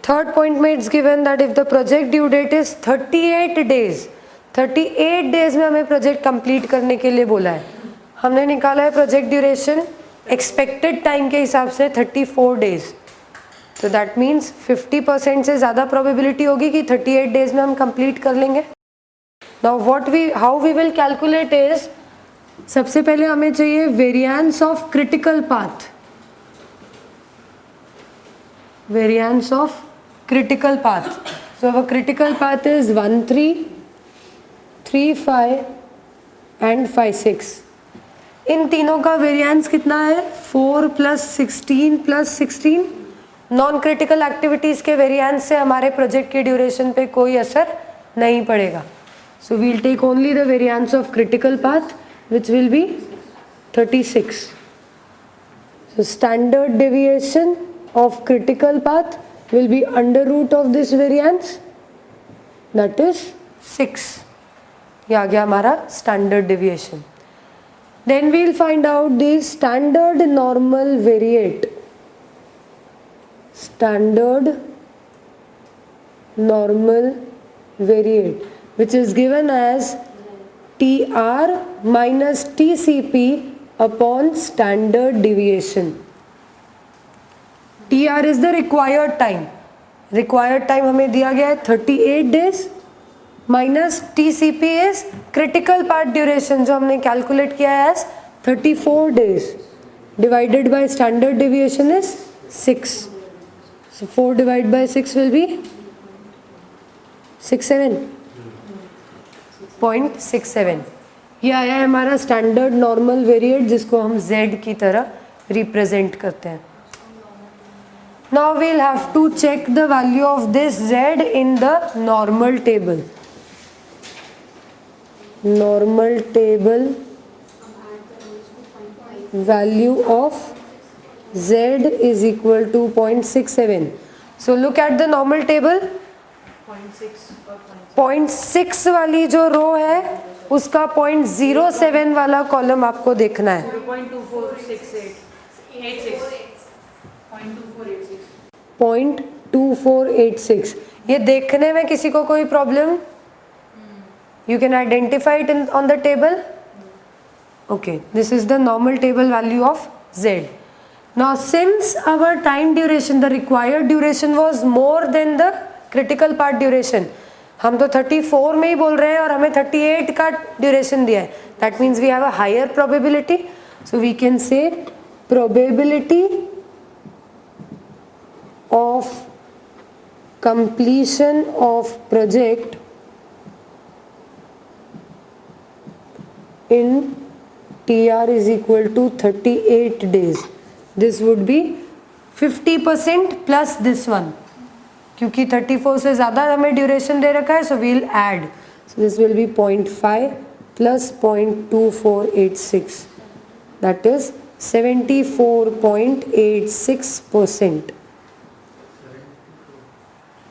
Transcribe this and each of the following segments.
Third point में it's given that if the project due date is 38 days, 38 days में हमें project complete करने के लिए बोला है. हमने निकाला है प्रोजेक्ट ड्यूरेशन एक्सपेक्टेड टाइम के हिसाब से 34 डेज. तो दैट मीन्स 50% से ज़्यादा प्रोबेबिलिटी होगी कि 38 डेज में हम कंप्लीट कर लेंगे. Now how we will calculate is, सबसे पहले हमें चाहिए variance of critical path. Variance of critical path. So our critical path is 1, 3, 3, 5 and 5, 6. इन तीनों का वेरिएंस कितना है? 4 + 16 + 16. नॉन क्रिटिकल एक्टिविटीज़ के वेरिएंस से हमारे प्रोजेक्ट की ड्यूरेशन पे कोई असर नहीं पड़ेगा. So we'll take only the variance of critical path which will be 36. So standard deviation of critical path will be under root of this variance, that is 6. ये आ गया हमारा standard deviation. Then we will find out the standard normal variate. Standard normal variate, which is given as TR minus TCP upon standard deviation. TR is the required time. Required time हमें दिया गया है 38 days minus TCP is critical path duration जो हमने calculate किया है as 34 days divided by standard deviation is 6. So 4 divided by 6 will be 0.67. ये आया है हमारा standard normal variate जिसको हम Z की तरह represent करते हैं. Now we'll have to check the value of this Z in the normal table. Normal table value of Z is equal to 0.67. So look at the normal table. 0.6 वाली जो रो है उसका 0.07 वाला कॉलम आपको देखना है. 0.2486. ये देखने में किसी को कोई problem? You can identify it on the table. Okay, this is the normal table value of Z. Now since our time duration, the required duration was more than the critical part duration, हम तो 34 में ही बोल रहे हैं और हमें 38 का duration दिया है. That means we have a higher probability. So we can say probability of completion of project in TR is equal to 38 days. This would be 50% plus this one. क्योंकि 34 से ज़्यादा हमें ड्यूरेशन दे रखा है, so we'll add. So this will be 0.5 plus 0.2486. That is 74.86%.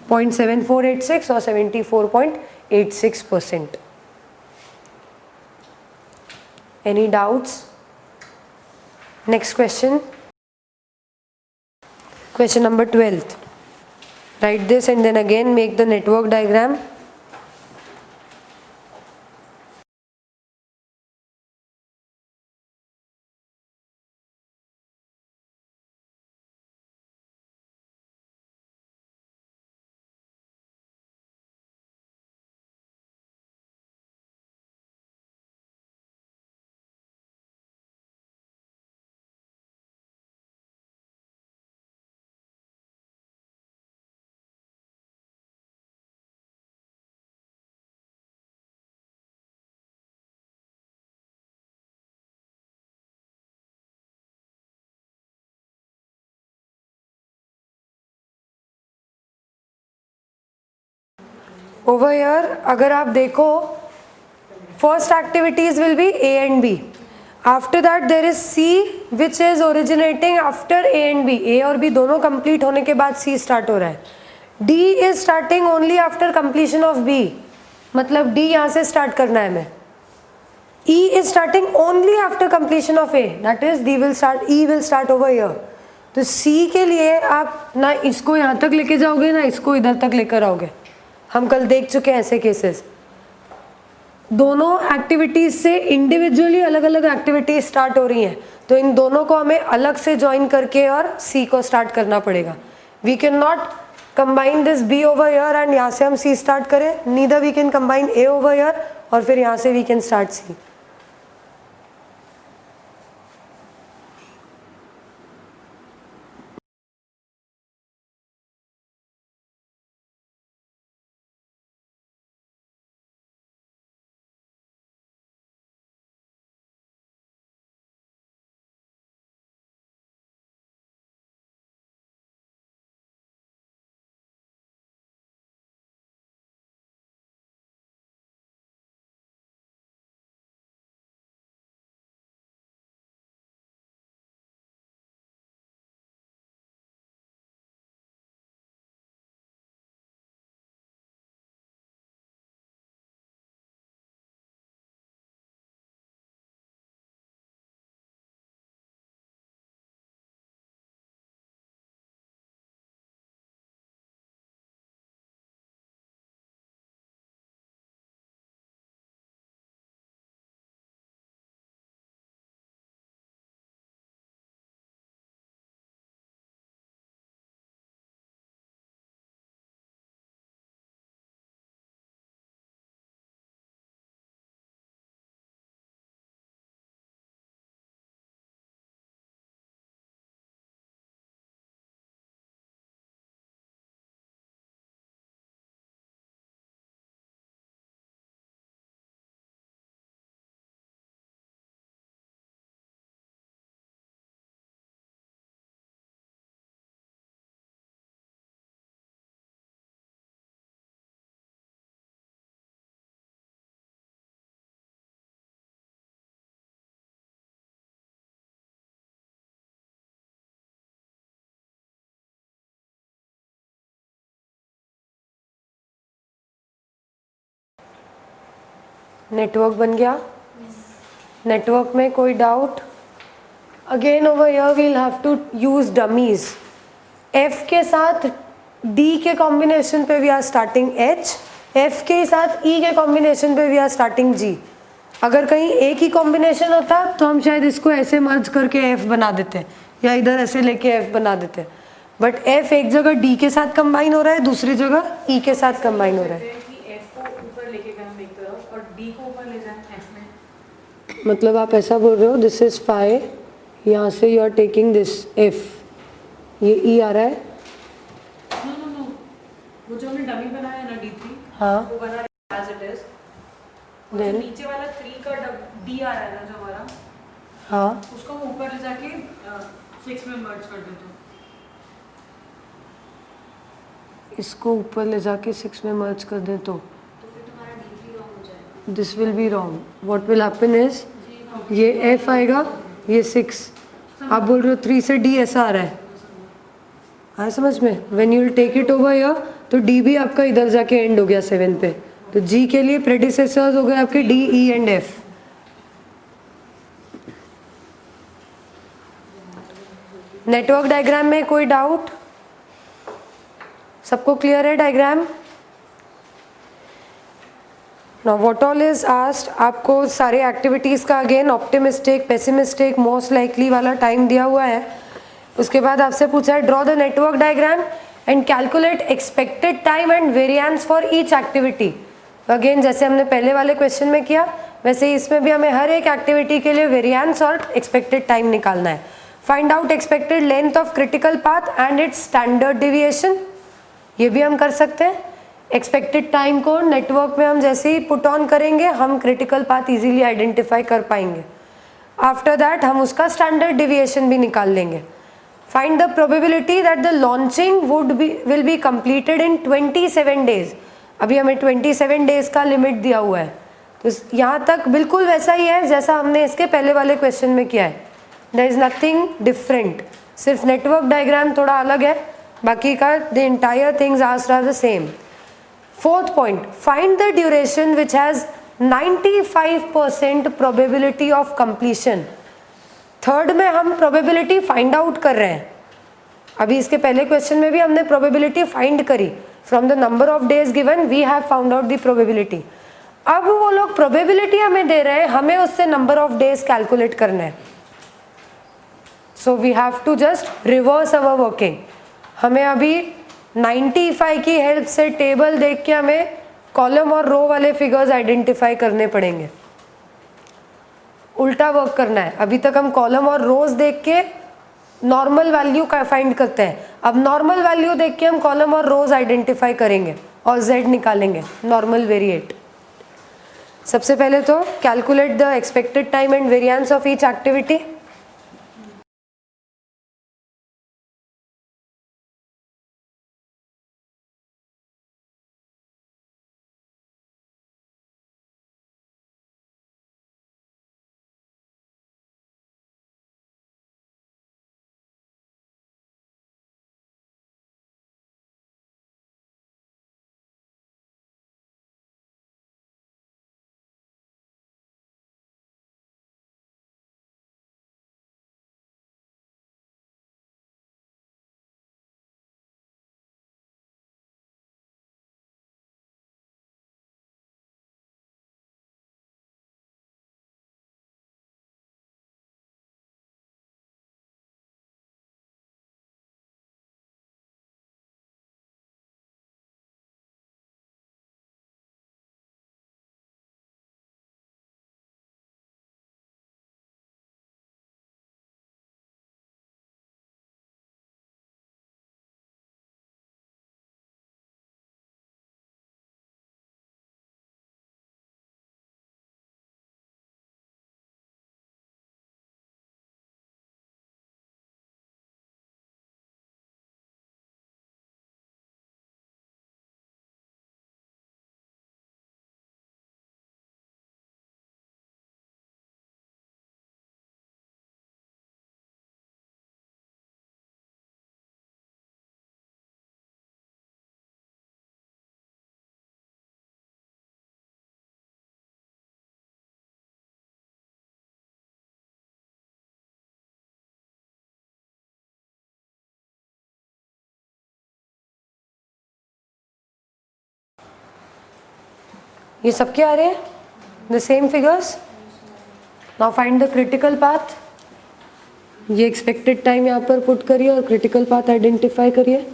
0.7486 or 74.86%. Any doubts? Next question. Question number 12. Write this and then again make the network diagram. Over here, अगर आप देखो, first activities will be A and B. After that there is C which is originating after A and B. A और B दोनों complete होने के बाद C start हो रहा है. D is starting only after completion of B. मतलब D यहाँ से start करना है हमें. E is starting only after completion of A. That is E will start over here. तो सी के लिए आप ना इसको यहाँ तक लेके जाओगे ना इसको इधर तक लेकर आओगे। हम कल देख चुके हैं ऐसे केसेस। दोनों एक्टिविटीज से इंडिविजुअली अलग अलग एक्टिविटीज स्टार्ट हो रही हैं, तो इन दोनों को हमें अलग से ज्वाइन करके और सी को स्टार्ट करना पड़ेगा। We can not combine this B over here and यहाँ से हम सी स्टार्ट करें, neither we can combine A over here और फिर यहाँ से we can start C. Network बन गया? नेटवर्क में कोई doubt? Again over here we'll have to use dummies. F के साथ डी के कॉम्बिनेशन पे we are starting H, F के साथ ई के कॉम्बिनेशन पे वी आर स्टार्टिंग जी। अगर कहीं एक ही कॉम्बिनेशन होता तो हम शायद इसको ऐसे मर्ज करके एफ बना देते या इधर ऐसे लेके एफ बना देते, बट एफ एक जगह डी के साथ कंबाइन हो रहा है, दूसरी जगह ई के साथ कंबाइन हो रहा है। मतलब आप ऐसा बोल रहे हो दिस इज फाई, यहाँ से you are taking this F, ये ई आ रहा है। नो, वो जो हमने डमी बनाया है ना D3, हाँ, वो बना है as it is। और जो नीचे वाला 3 का D आ रहा है ना जो हमारा, हाँ, उसको हम ऊपर ले जाके 6 में मर्ज कर देते हैं। इसको ऊपर ले जाके 6 में मर्ज कर दे तो फिर तुम्हारा D3 रॉन्ग हो जाएगा। This will be wrong. What will happen is ये एफ आएगा, ये 6, आप बोल रहे हो 3 से डी ऐसा आ रहा है, हाँ समझ में। When you will take it over here तो डी भी आपका इधर जाके एंड हो गया 7 पे, तो जी के लिए प्रेडिसेसर्स हो गए आपके D, E and F. Network diagram में कोई डाउट? सबको क्लियर है diagram? Now what all is asked, आपको सारे एक्टिविटीज़ का again optimistic, pessimistic, most likely वाला टाइम दिया हुआ है। उसके बाद आपसे पूछा है draw the network diagram and calculate expected time and variance for each activity. Again जैसे हमने पहले वाले क्वेश्चन में किया वैसे ही इसमें भी हमें हर एक एक्टिविटी के लिए वेरिएंस और एक्सपेक्टेड टाइम निकालना है। Find out expected length of critical path and it's standard deviation, ये भी हम कर सकते हैं। एक्सपेक्टेड टाइम को नेटवर्क में हम जैसे ही पुट ऑन करेंगे हम क्रिटिकल पाथ इजीली आइडेंटिफाई कर पाएंगे। आफ्टर दैट हम उसका स्टैंडर्ड डिविएशन भी निकाल लेंगे। Find the probability that the launching will be completed in 27 days. अभी हमें 27 डेज का लिमिट दिया हुआ है, तो यहाँ तक बिल्कुल वैसा ही है जैसा हमने इसके पहले वाले क्वेश्चन में किया है। देयर इज नथिंग डिफरेंट, सिर्फ नेटवर्क डायग्राम थोड़ा अलग है, बाकी का the entire things are the same. Fourth point, find the duration which has 95% probability of completion. Third में हम प्रोबेबिलिटी फाइंड आउट कर रहे हैं, अभी इसके पहले क्वेश्चन में भी हमने प्रोबेबिलिटी फाइंड करी, from the number of days given we have found out the probability. अब वो लोग प्रोबेबिलिटी हमें दे रहे हैं, हमें उससे नंबर ऑफ डेज कैलकुलेट करना है। So we have to just reverse our working. हमें अभी 95 की हेल्प से टेबल देख के हमें कॉलम और रो वाले फिगर्स आइडेंटिफाई करने पड़ेंगे, उल्टा वर्क करना है। अभी तक हम कॉलम और रोज देख के नॉर्मल वैल्यू का फाइंड करते हैं, अब नॉर्मल वैल्यू देख के हम कॉलम और रोज आइडेंटिफाई करेंगे और z निकालेंगे, नॉर्मल वेरिएट। सबसे पहले तो calculate the expected time and variance of each activity. ये सबके आ रहे हैं the same figures. Now find the critical path. ये एक्सपेक्टेड टाइम यहाँ पर पुट करिए और क्रिटिकल पाथ आइडेंटिफाई करिए।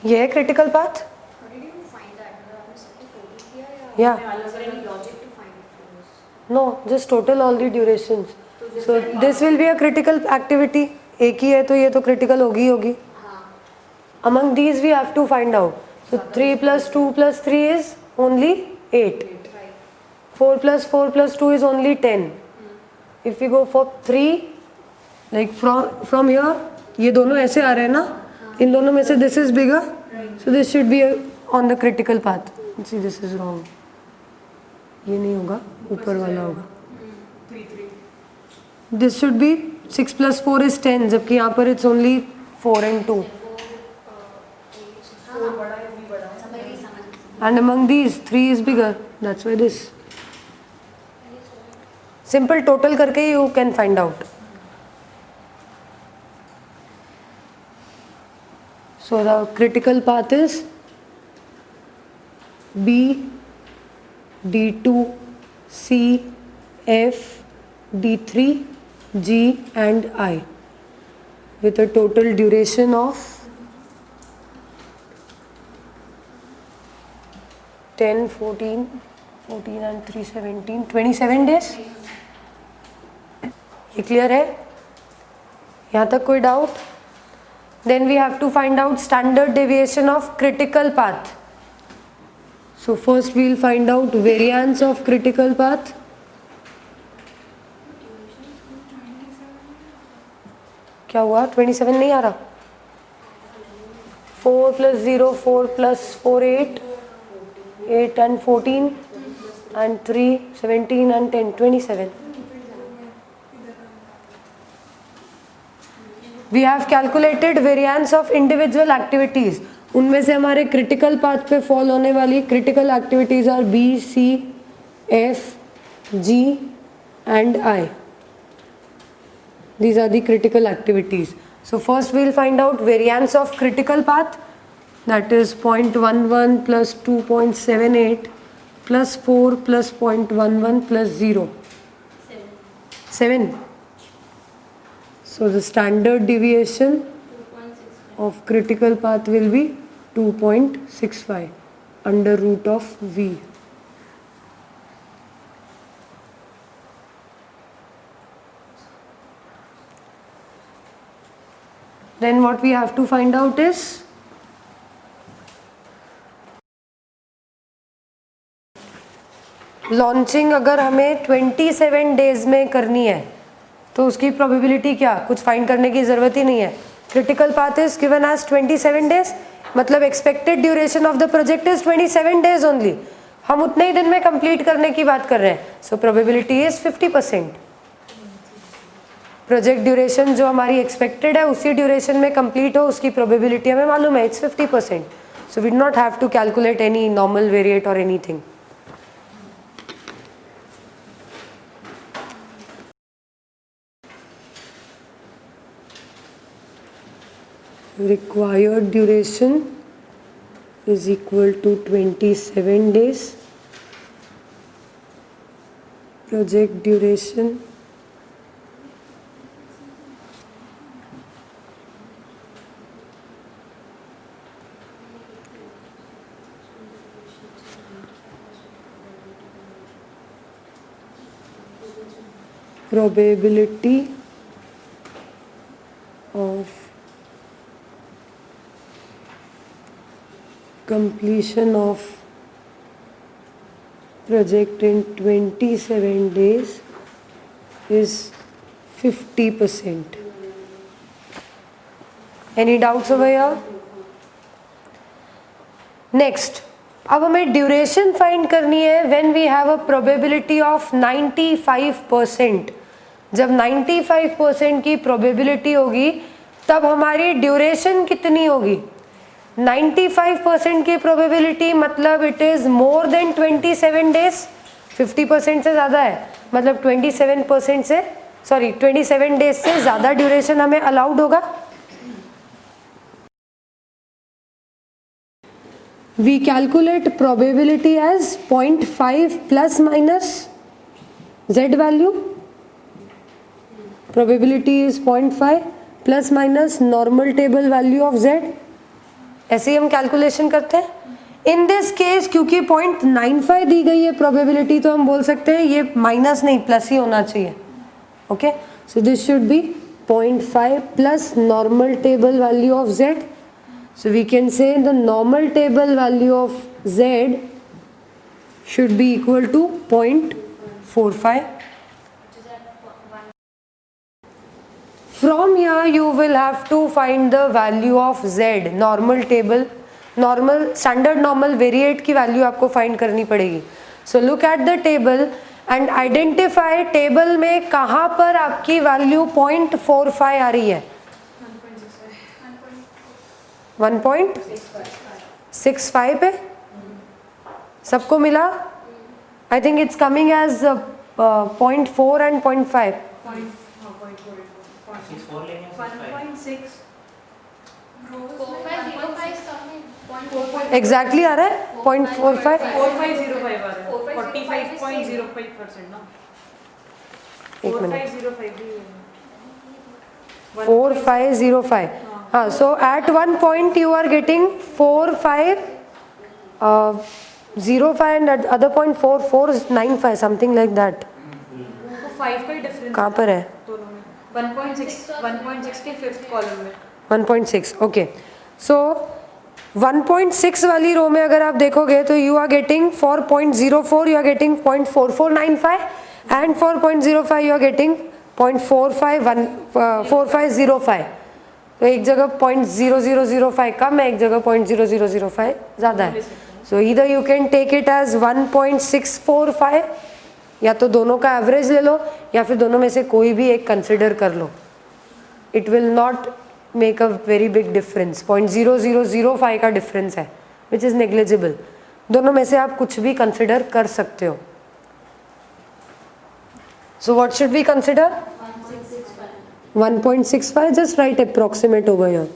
ये है क्रिटिकल पाथ। या no, just total all the durations. So this will be a critical activity. एक ही है तो ये तो क्रिटिकल होगी होगी। Among these we have to find out. So 3 + 2 + 3 is only 8। 4 + 4 + 2 is only 10। If you go for 3 like from here, ये दोनों ऐसे आ रहे हैं ना, इन दोनों में से this is bigger, so this should be on the critical path. See this is wrong, ये नहीं होगा, ऊपर वाला होगा। दिस शुड बी 6 + 4 इज 10, जबकि यहाँ पर it's only 4 and 2। And among these 3 is bigger, that's why this. Simple total करके you can find out. So the critical path is B, D2, C, F, D3, G and I with a total duration of 10, 14 and 3, 17, 27 days। ये clear है? यहाँ तक कोई doubt? Then we have to find out standard deviation of critical path. So first we will find out variance of critical path. क्या हुआ? 27 नहीं आ रहा? 4 plus 0, 4 plus 4, 8, 8 and 14 and 3, 17 and 10, 27. We have calculated variance of individual activities. उनमें से हमारे critical path पे फॉल होने वाली critical activities are B, C, F, G and I. These are the critical activities. So first we will find out variance of critical path, that is 0.11 plus 2.78 plus 4 plus 0.11 plus 0. 7. So the standard deviation of critical path will be 2.65 under root of V. Then what we have to find out is launching अगर हमें 27 days में करनी है तो उसकी probability क्या, कुछ find करने की ज़रूरत ही नहीं है. Critical path is given as 27 days, मतलब expected duration of the project is 27 days only. हम उतने ही दिन में कंप्लीट करने की बात कर रहे हैं. So probability is 50%. Project duration जो हमारी एक्सपेक्टेड है उसी ड्यूरेशन में कंप्लीट हो उसकी प्रोबेबिलिटी हमें मालूम है, it's 50%. So we do not have to calculate any normal variate और anything. Required duration is equal to 27 days. Project duration probability of completion of project in 27 days is 50%. Any doubts over here? Next, अब हमें duration find करनी है when we have a probability of 95%. जब 95% की probability होगी तब हमारी duration कितनी होगी? 95% की प्रोबेबिलिटी मतलब it is more than 27 days. 50% से ज़्यादा है, मतलब 27 डेज से ज़्यादा ड्यूरेशन हमें अलाउड होगा. We calculate probability as 0.5 plus minus z value. Probability is 0.5 plus minus normal table value of z. ऐसे ही हम कैलकुलेशन करते हैं. इन दिस केस क्योंकि 0.95 दी गई है प्रोबेबिलिटी तो हम बोल सकते हैं ये माइनस नहीं प्लस ही होना चाहिए. Okay, so this should be 0.5 plus normal table value of z. So we can say the normal table value of z should be equal to 0.45. From here you will have to find the value of z. Normal table, normal standard normal variate की value आपको find करनी पड़ेगी. So look at the table and identify table में कहाँ पर आपकी value 0.45 आ रही है. 1.65 पे सबको मिला. I think it's coming as 0.4 and 0.5. 1.6 exactly आ रहा है 0.45. 4505 आ रहा है. 45.05% ना. एक मिनट. 4505. 4505. हाँ, so at one point you are getting 4505 and at other point 4495 something like that. तो 5 का ही डिफरेंस कहाँ पर है? दोनों में. 1.6 के 5th कॉलम में. 1.6 ओके. सो 1.6 वाली रो में अगर आप देखोगे तो you are getting for 0.04 you are getting 0.4495 and for 0.05 you are getting 0.4505. तो एक जगह 0.0005 कम है, एक जगह 0.0005 ज़्यादा है. So either you can take it as 1.645 या तो दोनों का एवरेज ले लो या फिर दोनों में से कोई भी एक कंसिडर कर लो. It will not make a very big difference. 0.0005 का डिफरेंस है विच इज़ नेग्लिजिबल. दोनों में से आप कुछ भी कंसिडर कर सकते हो. So what should we consider? 1.65. Just right approximate over here.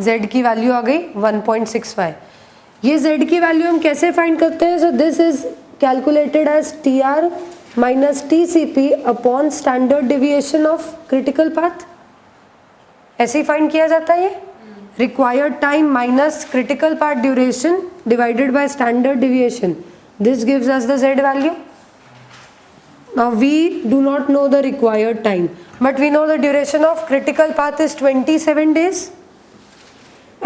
z की वैल्यू आ गई 1.65. ये z की वैल्यू हम कैसे फाइंड करते हैं? So this is calculated as TR minus TCP upon standard deviation of critical path. ऐसे ही फाइंड किया जाता है. ये required time minus critical path duration divided by standard deviation. This gives us the z value. Now we do not know the required time, but we know the duration of critical path is 27 days,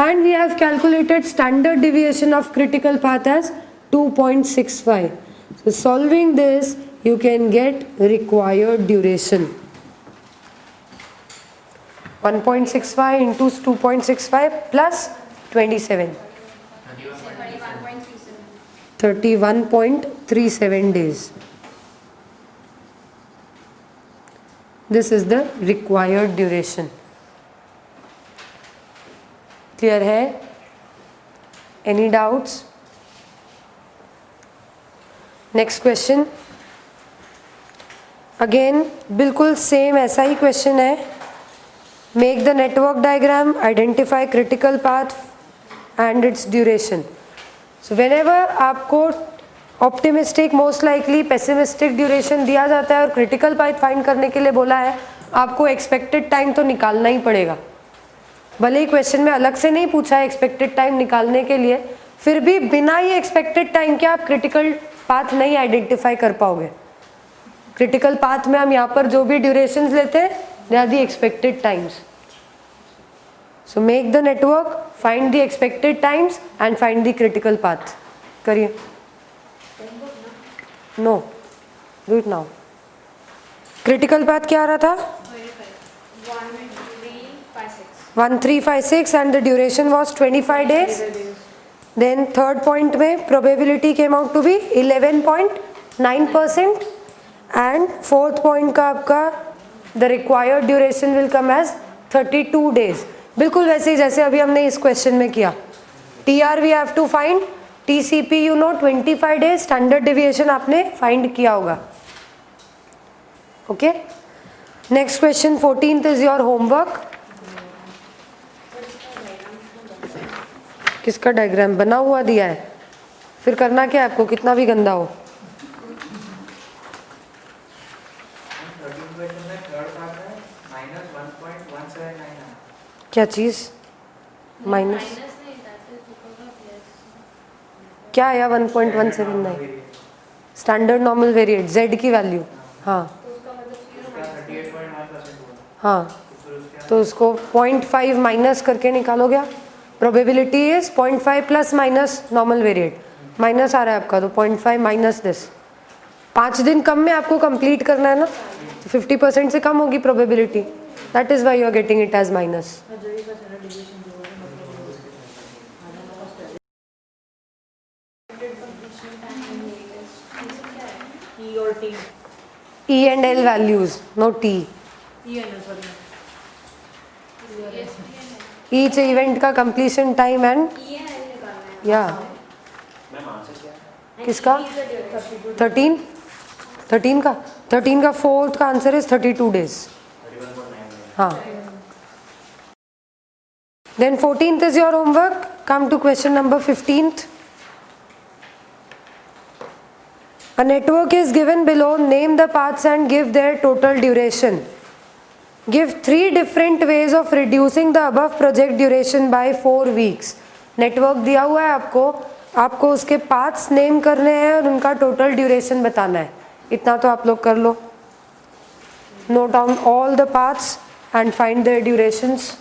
and we have calculated standard deviation of critical path as 2.65. So solving this, you can get required duration. 1.65 into 2.65 plus 27. 31.37 days. This is the required duration. Clear है? Any doubts? Next question. Again बिल्कुल same ऐसा ही question है. Make the network diagram, identify critical path and its duration. So whenever आपको optimistic, most likely, pessimistic duration दिया जाता है और critical path find करने के लिए बोला है, आपको एक्सपेक्टेड टाइम तो निकालना ही पड़ेगा. भले ही क्वेश्चन में अलग से नहीं पूछा है एक्सपेक्टेड टाइम निकालने के लिए, फिर भी बिना ये एक्सपेक्टेड टाइम के आप क्रिटिकल पाथ नहीं आइडेंटिफाई कर पाओगे. क्रिटिकल पाथ में हम यहाँ पर जो भी ड्यूरेशंस लेते हैं they are the expected times. So make the network, find the expected times and find the critical path. करिए. No, do it now. Critical path क्या आ रहा था? 1356 and the duration was 25 days. Then third point में probability came out to be 11.9% and fourth point का आपका the required duration will come as 32 days. बिल्कुल वैसे ही जैसे अभी हमने इस क्वेश्चन में किया. TR we have to find, TCP you know 25 days, standard deviation आपने फाइंड किया होगा. Okay. Next question 14th is your homework. किसका डायग्राम बना हुआ दिया है? फिर करना क्या आपको, कितना भी गंदा हो. क्या चीज माइनस क्या आया? 1.179 स्टैंडर्ड नॉर्मल वेरिएट z की वैल्यू. हाँ हाँ, तो उसको 0.5 माइनस करके निकालोगे आप. Probability is 0.5 plus minus normal variate. Minus आ रहा है आपका तो 0.5 माइनस दिस. 5 दिन कम में आपको कंप्लीट करना है ना, तो 50% से कम होगी probability. That is why you are getting it as minus. E and L values, no T. Each event का completion time and yeah. किसका? 13 का फोर्थ का आंसर इज 32 days. हाँ. Then 14th is your homework. Come to question number 15th. A network is given below. Name the paths and give their total duration. Give 3 different ways of reducing the above project duration by 4 weeks. Network दिया हुआ है आपको उसके paths name करने हैं और उनका total duration बताना है. इतना तो आप लोग कर लो. Note down all the paths and find their durations.